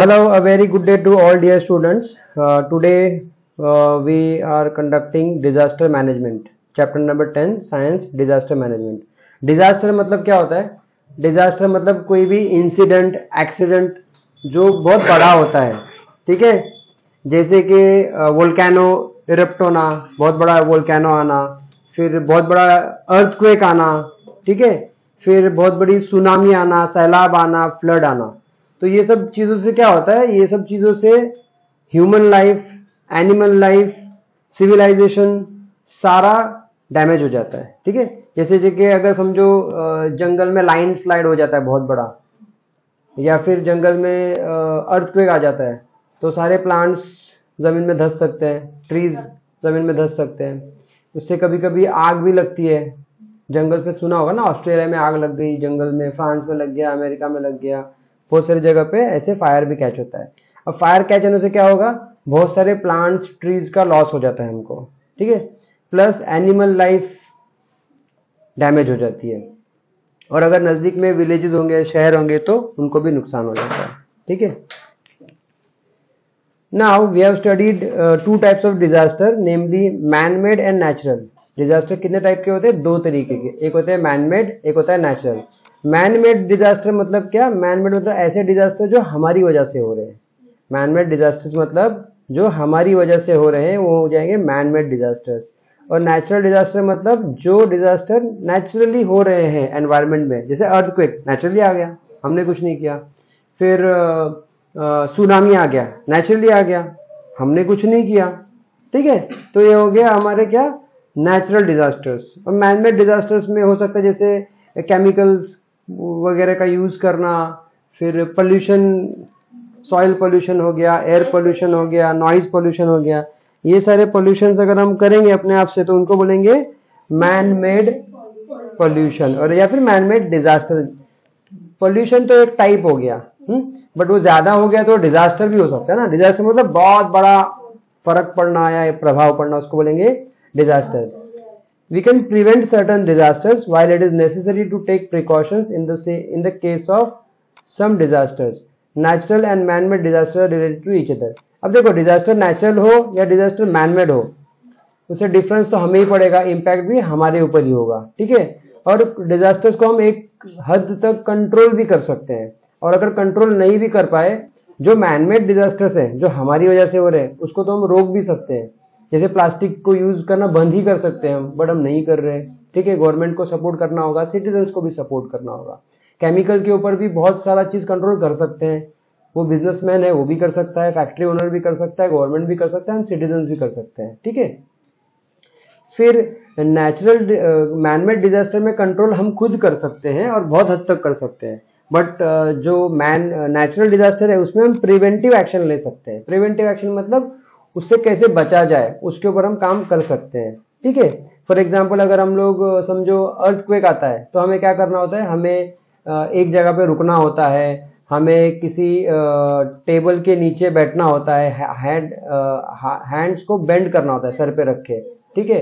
Hello, a very good day to all dear students. Today we are conducting disaster management, chapter number 10, science disaster management. Disaster मतलब क्या होता है? Disaster मतलब कोई भी incident, accident जो बहुत बड़ा होता है, ठीक है? जैसे कि वोल्केनो इरप्ट होना, बहुत बड़ा वोल्केनो आना, फिर बहुत बड़ा अर्थक्वेक आना, ठीक है? फिर बहुत बड़ी सुनामी आना, सैलाब आना, फ्लड आना. तो ये सब चीजों से क्या होता है? ये सब चीजों से human life, animal life, civilisation सारा डैमेज हो जाता है, ठीक है? जैसे कि अगर समझो जंगल में लाइन स्लाइड हो जाता है बहुत बड़ा, या फिर जंगल में अर्थक्वेक आ जाता है, तो सारे प्लांट्स जमीन में धंस सकते हैं, ट्रीज जमीन में धंस सकते हैं. उससे कभी कभी आग भी लगती है. जंगल पे सुना होगा ना, ऑस्ट्रेलिया में आग लग गई जंगल में, फ्रांस में लग गया, अमेरिका में लग गया, बहुत सारी जगह पे ऐसे फायर भी कैच होता है. अब फायर कैच होने से क्या होगा? बहुत सारे प्लांट्स, ट्रीज का लॉस हो जाता है हमको, ठीक है? प्लस एनिमल लाइफ डैमेज हो जाती है. और अगर नजदीक में विलेजेस होंगे, शहर होंगे, तो उनको भी नुकसान हो जाता है, ठीक है? Now we have studied two types of disaster, namely man made and natural. Disaster कितने टाइप के होते हैं? दो तरीके के. एक होते हैं मैन मेड, एक होता है नेचुरल. मैन मेड डिजास्टर मतलब क्या? मैन मेड मतलब ऐसे डिजास्टर जो हमारी वजह से हो रहे हैं. मैन मेड डिजास्टर्स मतलब जो हमारी वजह से हो रहे हैं वो हो जाएंगे मैन मेड डिजास्टर्स. और नेचुरल डिजास्टर मतलब जो डिजास्टर नेचुरली हो रहे हैं एनवायरनमेंट में, जैसे अर्थक्वेक नेचुरली आ गया, हमने कुछ नहीं किया. फिर सुनामी आ गया, नेचुरली आ गया, हमने कुछ नहीं किया, ठीक है? तो ये हो गया हमारे क्या? Natural disasters. और मैन मेड डिजास्टर्स में हो सकता है जैसे केमिकल्स वगैरह का यूज करना, फिर पोल्यूशन, सॉइल पोल्यूशन हो गया, एयर पोल्यूशन हो गया, नॉइज पोल्यूशन हो गया. ये सारे पोल्यूशन अगर हम करेंगे अपने आप से तो उनको बोलेंगे मैन मेड पोल्यूशन, और या फिर मैन मेड डिजास्टर. पोल्यूशन तो एक टाइप हो गया, बट वो ज्यादा हो गया तो डिजास्टर भी हो सकता है ना. डिजास्टर मतलब बहुत बड़ा फर्क पड़ना या प्रभाव पड़ना, उसको बोलेंगे disaster. We can prevent certain disasters while it is necessary to take precautions in the case of some disasters. Natural and man-made disasters are related to each other. अब देखो, डिजास्टर नेचुरल हो या डिजास्टर मैन-मेड हो, उससे difference तो हमें ही पड़ेगा, impact भी हमारे ऊपर ही होगा, ठीक है? और डिजास्टर्स को हम एक हद तक कंट्रोल भी कर सकते हैं. और अगर कंट्रोल नहीं भी कर पाए, जो मैन-मेड डिजास्टर्स है जो हमारी वजह से हो रहे हैं, उसको तो हम रोक भी सकते हैं. जैसे प्लास्टिक को यूज करना बंद ही कर सकते हैं हम, बट हम नहीं कर रहे, ठीक है? गवर्नमेंट को सपोर्ट करना होगा, सिटीजन्स को भी सपोर्ट करना होगा. केमिकल के ऊपर भी बहुत सारा चीज कंट्रोल कर सकते हैं. वो बिजनेसमैन है वो भी कर सकता है, फैक्ट्री ओनर भी कर सकता है, गवर्नमेंट भी कर सकता है, सिटीजन भी कर सकते हैं, ठीक है? फिर नेचुरल मैनमेड डिजास्टर में कंट्रोल हम खुद कर सकते हैं और बहुत हद तक कर सकते हैं. बट जो नेचुरल डिजास्टर है उसमें हम प्रिवेंटिव एक्शन ले सकते हैं. प्रिवेंटिव एक्शन मतलब उससे कैसे बचा जाए, उसके ऊपर हम काम कर सकते हैं, ठीक है? फॉर एग्जाम्पल अगर हम लोग समझो अर्थक्वेक आता है तो हमें क्या करना होता है? हमें एक जगह पे रुकना होता है, हमें किसी टेबल के नीचे बैठना होता है, हैंड्स को बेंड करना होता है सर पे रख के, ठीक है?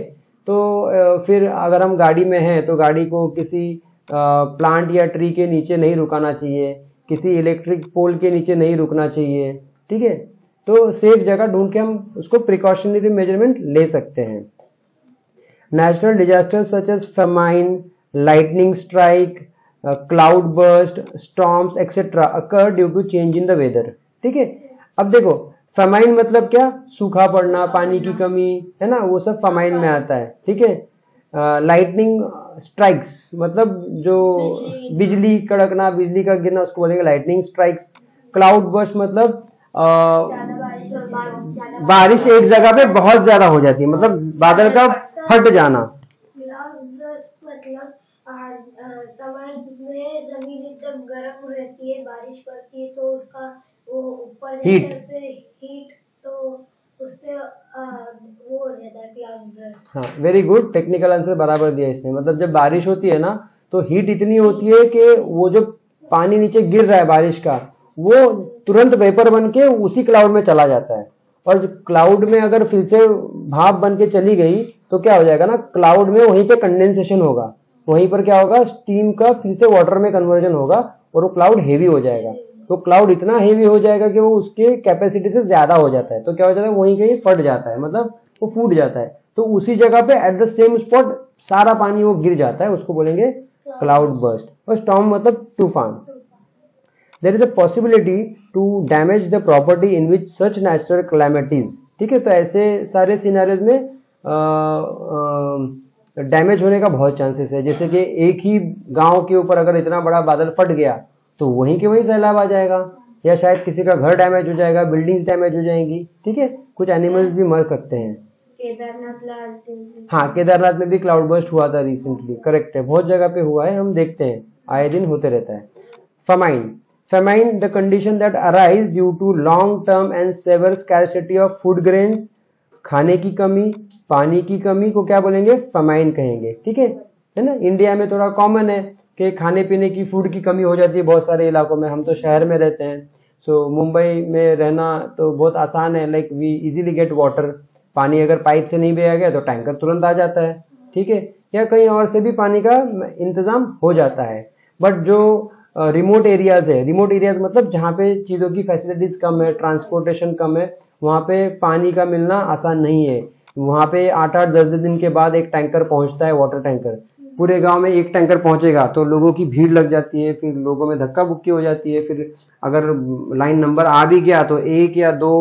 तो फिर अगर हम गाड़ी में हैं तो गाड़ी को किसी प्लांट या ट्री के नीचे नहीं रुकाना चाहिए, किसी इलेक्ट्रिक पोल के नीचे नहीं रुकना चाहिए, ठीक है? तो सेफ जगह ढूंढ के हम उसको प्रिकॉशनरी मेजरमेंट ले सकते हैं. Natural disasters such as famine, lightning strike, cloudburst, storms etcetera occur due to change in the weather, ठीक है? अब देखो, फेमाइन मतलब क्या? सूखा पड़ना, पानी की कमी, है ना, वो सब फेमाइन में आता है, ठीक है? लाइटनिंग स्ट्राइक्स मतलब जो बिजली कड़कना, बिजली का गिरना, उसको बोलेंगे लाइटनिंग स्ट्राइक्स. क्लाउड बर्स्ट मतलब बारिश एक जगह पे बहुत ज्यादा हो जाती है, मतलब बादल का फट जाना. समर में जमीन जब गर्म रहती है, बारिश पड़ती है तो उसका वो ऊपर से हीट, तो उससे वो हो जाता है क्लाउड बर्स्ट. हाँ, वेरी गुड, टेक्निकल आंसर बराबर दिया इसने. मतलब जब बारिश होती है ना तो हीट इतनी होती है कि वो जो पानी नीचे गिर रहा है बारिश का, वो तुरंत वेपर बन के उसी क्लाउड में चला जाता है. और क्लाउड में अगर फिर से भाप बन के चली गई तो क्या हो जाएगा ना, क्लाउड में वहीं पे कंडेंसेशन होगा, वहीं पर क्या होगा, स्टीम का फिर से वाटर में कन्वर्जन होगा और वो क्लाउड हेवी हो जाएगा. तो क्लाउड इतना हेवी हो जाएगा कि वो उसके कैपेसिटी से ज्यादा हो जाता है, तो क्या हो जाता है वहीं कहीं फट जाता है, मतलब वो फूट जाता है, तो उसी जगह पे एट द सेम स्पॉट सारा पानी वो गिर जाता है, उसको बोलेंगे क्लाउड बर्स्ट। और स्टॉर्म मतलब तूफान। There is a possibility to damage the property in which such natural calamities, ठीक है, तो ऐसे सारे सिनेरियोज में डैमेज होने का बहुत चांसेस है। जैसे कि एक ही गांव के ऊपर अगर इतना बड़ा बादल फट गया तो वहीं के वहीं सैलाब आ जाएगा, या शायद किसी का घर डैमेज हो जाएगा, बिल्डिंग्स डैमेज हो जाएंगी, ठीक है, कुछ एनिमल्स भी मर सकते हैं। हाँ, केदारनाथ में भी क्लाउड बर्स्ट हुआ था रिसेंटली, करेक्ट है, बहुत जगह पे हुआ है, हम देखते हैं आए दिन होते रहता है। famine the condition that arise due to long term and severe scarcity of food grains, खाने की कमी, पानी की कमी को क्या बोलेंगे, famine कहेंगे, ठीक है ना। इंडिया में थोड़ा कॉमन है कि खाने पीने की, फूड की कमी हो जाती है बहुत सारे इलाकों में, हम तो शहर में रहते हैं, सो मुंबई में रहना तो बहुत आसान है, like we easily get water, पानी अगर पाइप से नहीं भेजा गया तो टैंकर तुरंत आ जाता है, ठीक है, या कहीं और से भी पानी का इंतजाम हो जाता है। बट जो रिमोट एरियाज है, रिमोट एरियाज मतलब जहाँ पे चीज़ों की फैसिलिटीज कम है, ट्रांसपोर्टेशन कम है, वहाँ पे पानी का मिलना आसान नहीं है। वहाँ पे 8-8, 10-10 दिन के बाद एक टैंकर पहुँचता है, वाटर टैंकर, पूरे गांव में एक टैंकर पहुंचेगा तो लोगों की भीड़ लग जाती है, फिर लोगों में धक्का बुक्की हो जाती है, फिर अगर लाइन नंबर आ भी गया तो 1 या 2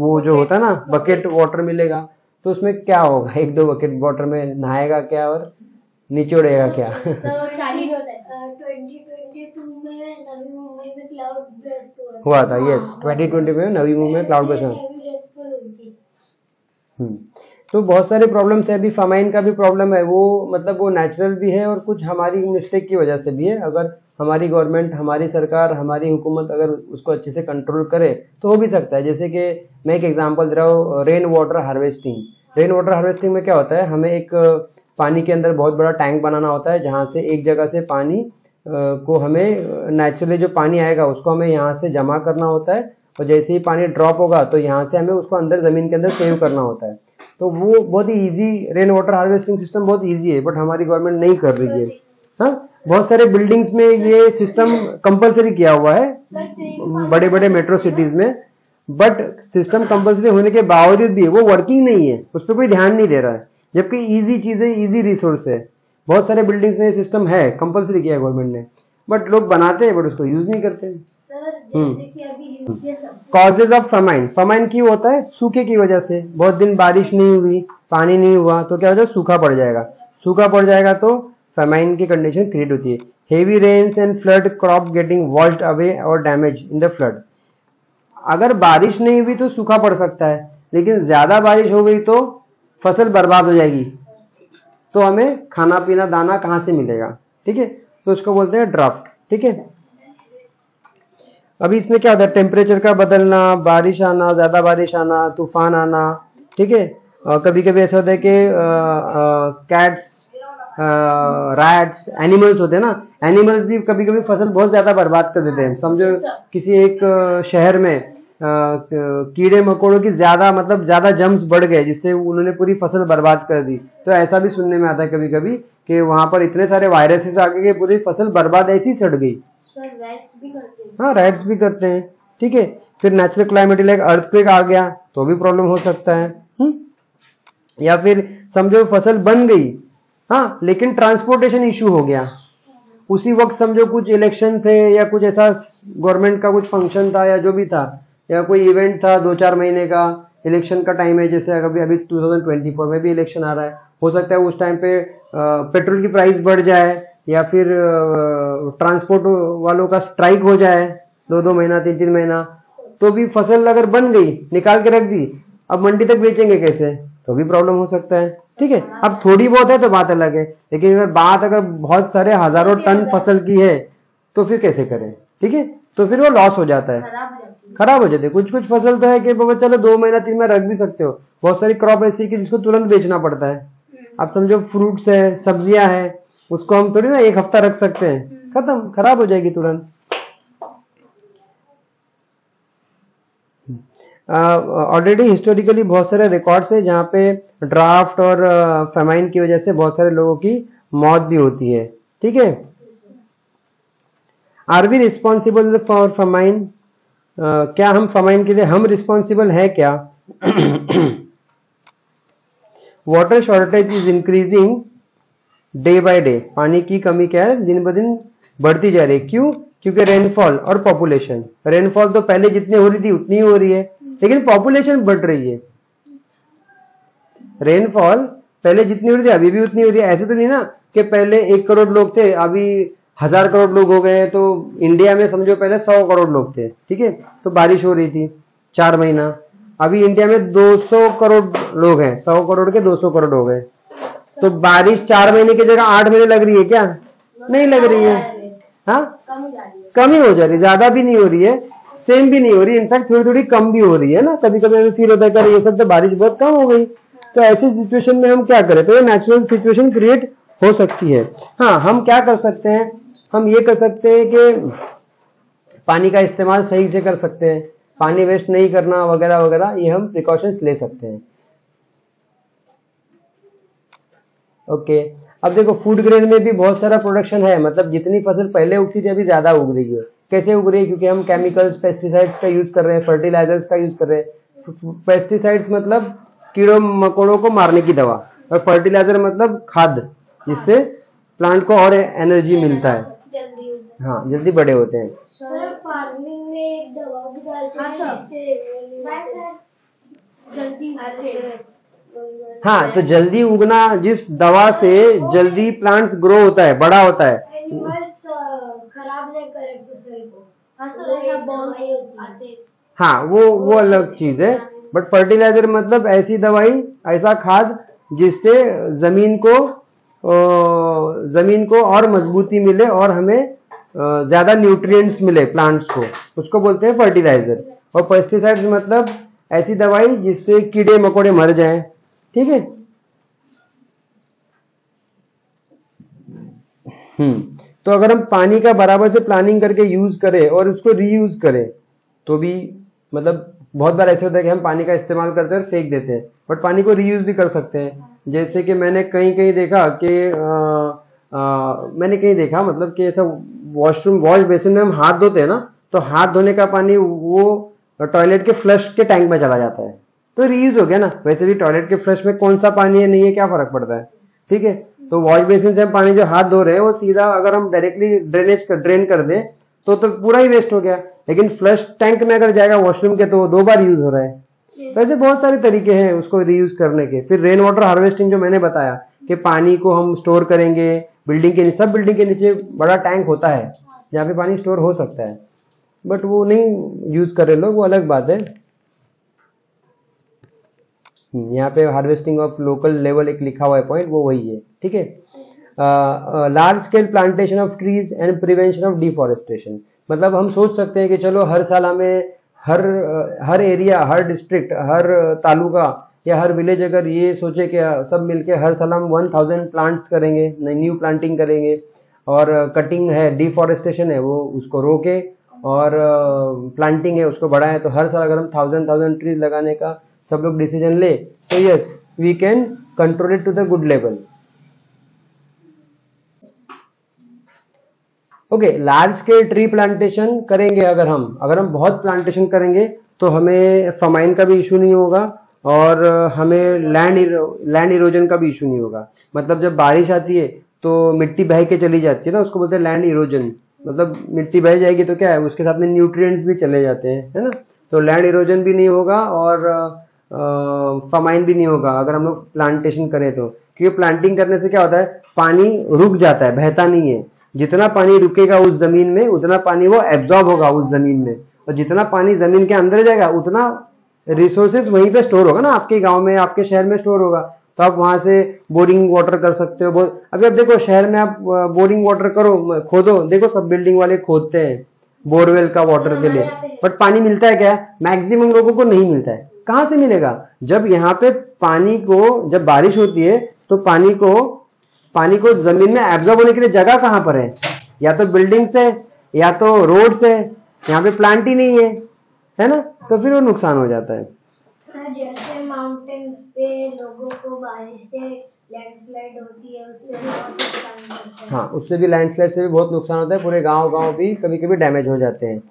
वो जो होता है ना बकेट वाटर मिलेगा, तो उसमें क्या होगा, 1-2 बकेट वाटर में नहाएगा क्या और नीचे उड़ेगा क्या। 2022 में नवी मुंबई में क्लाउड बर्स्ट हुआ था, यस, 2020 में नवी मुंबई में क्लाउड बर्स्ट। तो बहुत सारे प्रॉब्लम्स है, अभी फामाइन का भी प्रॉब्लम है, वो मतलब वो नेचुरल भी है और कुछ हमारी मिस्टेक की वजह से भी है। अगर हमारी गवर्नमेंट, हमारी सरकार, हमारी हुकूमत अगर उसको अच्छे से कंट्रोल करे तो हो भी सकता है। जैसे कि मैं एक एग्जांपल दे रहा हूँ, rain water harvesting. Rain water harvesting में क्या होता है, हमें एक पानी के अंदर बहुत बड़ा टैंक बनाना होता है, जहाँ से एक जगह से पानी को हमें नेचुरली जो पानी आएगा उसको हमें यहाँ से जमा करना होता है, और जैसे ही पानी ड्रॉप होगा तो यहाँ से हमें उसको अंदर जमीन के अंदर सेव करना होता है। तो वो बहुत ही easy, rain water harvesting system बहुत इजी है, बट हमारी गवर्नमेंट नहीं कर रही है। हाँ, बहुत सारे बिल्डिंग्स में ये सिस्टम कंपलसरी किया हुआ है, बड़े बड़े मेट्रो सिटीज में, बट सिस्टम कंपलसरी होने के बावजूद भी वो वर्किंग नहीं है, उस पर कोई ध्यान नहीं दे रहा है, जबकि इजी चीजें, इजी रिसोर्स है। बहुत सारे बिल्डिंग्स में ये सिस्टम है, कंपलसरी किया है गवर्नमेंट ने, बट लोग बनाते हैं बट उसको यूज नहीं करते हैं। कॉजेज ऑफ फमाइन, फमाइन क्यों होता है, सूखे की वजह से। बहुत दिन बारिश नहीं हुई, पानी नहीं हुआ तो क्या हो जाएगा, सूखा पड़ जाएगा। सूखा पड़ जाएगा तो फमाइन की कंडीशन क्रिएट होती है। Heavy rains and flood, crop getting washed away और डैमेज इन द फ्लड। अगर बारिश नहीं हुई तो सूखा पड़ सकता है, लेकिन ज्यादा बारिश हो गई तो फसल बर्बाद हो जाएगी, तो हमें खाना पीना दाना कहां से मिलेगा, ठीक है, तो उसको बोलते हैं ड्राफ्ट, ठीक है। अभी इसमें क्या होता है, टेम्परेचर का बदलना, बारिश आना, ज्यादा बारिश आना, तूफान आना, ठीक है। कभी कभी ऐसा होता है कि कैट्स, रैट्स, एनिमल्स होते हैं ना, एनिमल्स भी कभी कभी फसल बहुत ज्यादा बर्बाद कर देते हैं। समझो किसी एक शहर में कीड़े मकोड़ों की ज्यादा, मतलब ज्यादा जम्स बढ़ गए, जिससे उन्होंने पूरी फसल बर्बाद कर दी। तो ऐसा भी सुनने में आता है कभी कभी कि वहां पर इतने सारे वायरसेस आ गए कि पूरी फसल बर्बाद ऐसी सड़ गई। रैट्स भी करते हैं। हाँ, रैट्स भी करते हैं, ठीक है। फिर नेचुरल क्लाइमेट लाइक अर्थक्वेक आ गया तो भी प्रॉब्लम हो सकता है। या फिर समझो फसल बन गई, हाँ, लेकिन ट्रांसपोर्टेशन इशू हो गया उसी वक्त। समझो कुछ इलेक्शन थे या कुछ ऐसा गवर्नमेंट का कुछ फंक्शन था या जो भी था, या कोई इवेंट था 2-4 महीने का, इलेक्शन का टाइम है, जैसे अभी 2024 में भी इलेक्शन आ रहा है, हो सकता है उस टाइम पे पेट्रोल की प्राइस बढ़ जाए, या फिर ट्रांसपोर्ट वालों का स्ट्राइक हो जाए 2-2 महीना, 3-3 महीना, तो भी फसल अगर बन गई, निकाल के रख दी, अब मंडी तक बेचेंगे कैसे, तो भी प्रॉब्लम हो सकता है, ठीक है। अब थोड़ी बहुत है तो बात अलग है, लेकिन अगर बहुत सारे हजारों टन फसल की है तो फिर कैसे करें, ठीक है, तो फिर वो लॉस हो जाता है, खराब हो जाते हैं। कुछ कुछ फसल तो है कि बाबा चलो 2 महीना 3 महीना रख भी सकते हो, बहुत सारी क्रॉप ऐसी कि जिसको तुरंत बेचना पड़ता है। अब समझो फ्रूट्स है, सब्जियां है, उसको हम थोड़ी ना 1 हफ्ता रख सकते हैं, खत्म, खराब हो जाएगी तुरंत। ऑलरेडी हिस्टोरिकली बहुत सारे रिकॉर्ड्स है जहाँ पे ड्राफ्ट और फेमाइन की वजह से बहुत सारे लोगों की मौत भी होती है, ठीक है। Are we responsible for famine? क्या हम फमाइन के लिए हम रिस्पॉन्सिबल है क्या? Water shortage is increasing day by day. पानी की कमी क्या है, दिन ब दिन बढ़ती जा रही है। क्यों? क्योंकि रेनफॉल और पॉपुलेशन। रेनफॉल तो पहले जितनी हो रही थी उतनी हो रही है, लेकिन पॉपुलेशन बढ़ रही है। रेनफॉल पहले जितनी हो रही थी अभी भी उतनी हो रही है। ऐसे तो नहीं ना कि पहले 1 करोड़ लोग थे अभी 1000 करोड़ लोग हो गए। तो इंडिया में समझो पहले 100 करोड़ लोग थे, ठीक है, तो बारिश हो रही थी 4 महीना। अभी इंडिया में 200 करोड़ लोग हैं, 100 करोड़ के 200 करोड़ हो गए। तो बारिश 4 महीने की जगह 8 महीने लग रही है क्या? नहीं लग रही है। हाँ, कम ही हो जा रही है, ज्यादा भी नहीं हो रही है, सेम भी नहीं हो रही, इनफैक्ट थोड़ी थोड़ी कम भी हो रही है ना। कभी कभी हमें फील होता है कि ये सब तो बारिश बहुत कम हो गई। तो ऐसी सिचुएशन में हम क्या करें? तो ये नेचुरल सिचुएशन क्रिएट हो सकती है। हाँ, हम क्या कर सकते हैं? हम ये कर सकते हैं कि पानी का इस्तेमाल सही से कर सकते हैं, पानी वेस्ट नहीं करना वगैरह वगैरह, ये हम प्रिकॉशंस ले सकते हैं। ओके, अब देखो फूड ग्रेन में भी बहुत सारा प्रोडक्शन है, मतलब जितनी फसल पहले उगती थी अभी ज्यादा उग रही है। कैसे उग रही है? क्योंकि हम केमिकल्स, पेस्टिसाइड्स का यूज कर रहे हैं, फर्टिलाइजर्स का यूज कर रहे हैं। पेस्टिसाइड्स मतलब कीड़ों मकोड़ों को मारने की दवा, और फर्टिलाइजर मतलब खाद, जिससे प्लांट को और एनर्जी मिलता है, हाँ जल्दी बड़े होते हैं। सर फार्मिंग में एक दवा भी डालते हैं जिससे जल्दी हाँ, तो जल्दी उगना, जिस दवा से जल्दी प्लांट्स ग्रो होता है, बड़ा होता है, एनिमल्स खराब नहीं करे फसल को। हाँ वो अलग चीज है। बट फर्टिलाइजर मतलब ऐसी दवाई, ऐसा खाद जिससे जमीन को और मजबूती मिले और हमें ज्यादा न्यूट्रिएंट्स मिले प्लांट्स को, उसको बोलते हैं फर्टिलाइजर। और पेस्टिसाइड्स मतलब ऐसी दवाई जिससे कीड़े मकोड़े मर जाएं, ठीक है। तो अगर हम पानी का बराबर से प्लानिंग करके यूज करें और उसको रीयूज करें तो भी, मतलब बहुत बार ऐसे होता है कि हम पानी का इस्तेमाल करते हैं और फेंक देते हैं, बट पानी को रीयूज भी कर सकते हैं। जैसे कि मैंने कहीं देखा कि मतलब कि ऐसा वॉश बेसिन में हम हाथ धोते हैं ना, तो हाथ धोने का पानी वो टॉयलेट के फ्लश के टैंक में चला जाता है, तो रीयूज हो गया ना। वैसे भी टॉयलेट के फ्लश में कौन सा पानी है नहीं है क्या फर्क पड़ता है, ठीक है। तो वॉश बेसिन से हम पानी जो हाथ धो रहे हैं वो सीधा अगर हम डायरेक्टली ड्रेन कर दें तो पूरा ही वेस्ट हो गया। लेकिन फ्लश टैंक में अगर जाएगा वॉशरूम के तो 2 बार यूज हो रहा है। तो ऐसे बहुत सारे तरीके हैं उसको रीयूज करने के। फिर रेन वाटर हार्वेस्टिंग जो मैंने बताया कि पानी को हम स्टोर करेंगे, सब बिल्डिंग के नीचे बड़ा टैंक होता है जहाँ पे पानी स्टोर हो सकता है, बट वो नहीं यूज कर रहे लोग, वो अलग बात है। यहाँ पे हार्वेस्टिंग ऑफ लोकल लेवल एक लिखा हुआ है पॉइंट, वो वही है, ठीक है। Large scale plantation of trees and prevention of deforestation, मतलब हम सोच सकते हैं कि चलो हर साल हमें हर एरिया, हर डिस्ट्रिक्ट, हर तालुका या हर विलेज अगर ये सोचे कि सब मिलके हर साल हम 1000 प्लांट्स करेंगे, न्यू प्लांटिंग करेंगे, और कटिंग है, डिफॉरेस्टेशन है, वो उसको रोके, और प्लांटिंग है उसको बढ़ाएं, तो हर साल अगर हम 1000 ट्रीज लगाने का सब लोग डिसीजन ले तो yes we can control it to the good level. Okay, large scale tree plantation करेंगे अगर हम बहुत प्लांटेशन करेंगे तो हमें फमाइन का भी इशू नहीं होगा और हमें लैंड इरोजन का भी इशू नहीं होगा। मतलब जब बारिश आती है तो मिट्टी बह के चली जाती है ना, उसको बोलते हैं लैंड इरोजन। मतलब मिट्टी बह जाएगी तो क्या है, उसके साथ में न्यूट्रिएंट्स भी चले जाते हैं, है ना। तो लैंड इरोजन भी नहीं होगा और फमाइन भी नहीं होगा अगर हम लोग प्लांटेशन करें तो। क्योंकि प्लांटिंग करने से क्या होता है, पानी रुक जाता है, बहता नहीं है। जितना पानी रुकेगा उस जमीन में उतना पानी वो एब्जॉर्ब होगा उस जमीन में, और जितना पानी जमीन के अंदर जाएगा उतना रिसोर्सेज वहीं पे स्टोर होगा ना, आपके गांव में, आपके शहर में स्टोर होगा। तो आप वहां से बोरिंग वाटर कर सकते हो। अभी आप देखो शहर में आप बोरिंग वाटर करो, खोदो, देखो सब बिल्डिंग वाले खोदते हैं बोरवेल का वाटर के लिए, बट पानी मिलता है क्या? मैक्सिमम लोगों को नहीं मिलता है। कहां से मिलेगा? जब यहाँ पे पानी को, जब बारिश होती है तो पानी को जमीन में एब्जॉर्ब होने के लिए जगह कहां पर है? या तो बिल्डिंग से या तो रोड से। यहाँ पे प्लांट ही नहीं है ना, तो फिर वो नुकसान हो जाता है। सर जैसे माउंटेन्स पे लोगों को बारिश से लैंडस्लाइड होती है उससे भी बहुत नुकसान करता है। हाँ, उससे भी लैंडस्लाइड से भी बहुत नुकसान होता है, पूरे गांव भी कभी कभी डैमेज हो जाते हैं।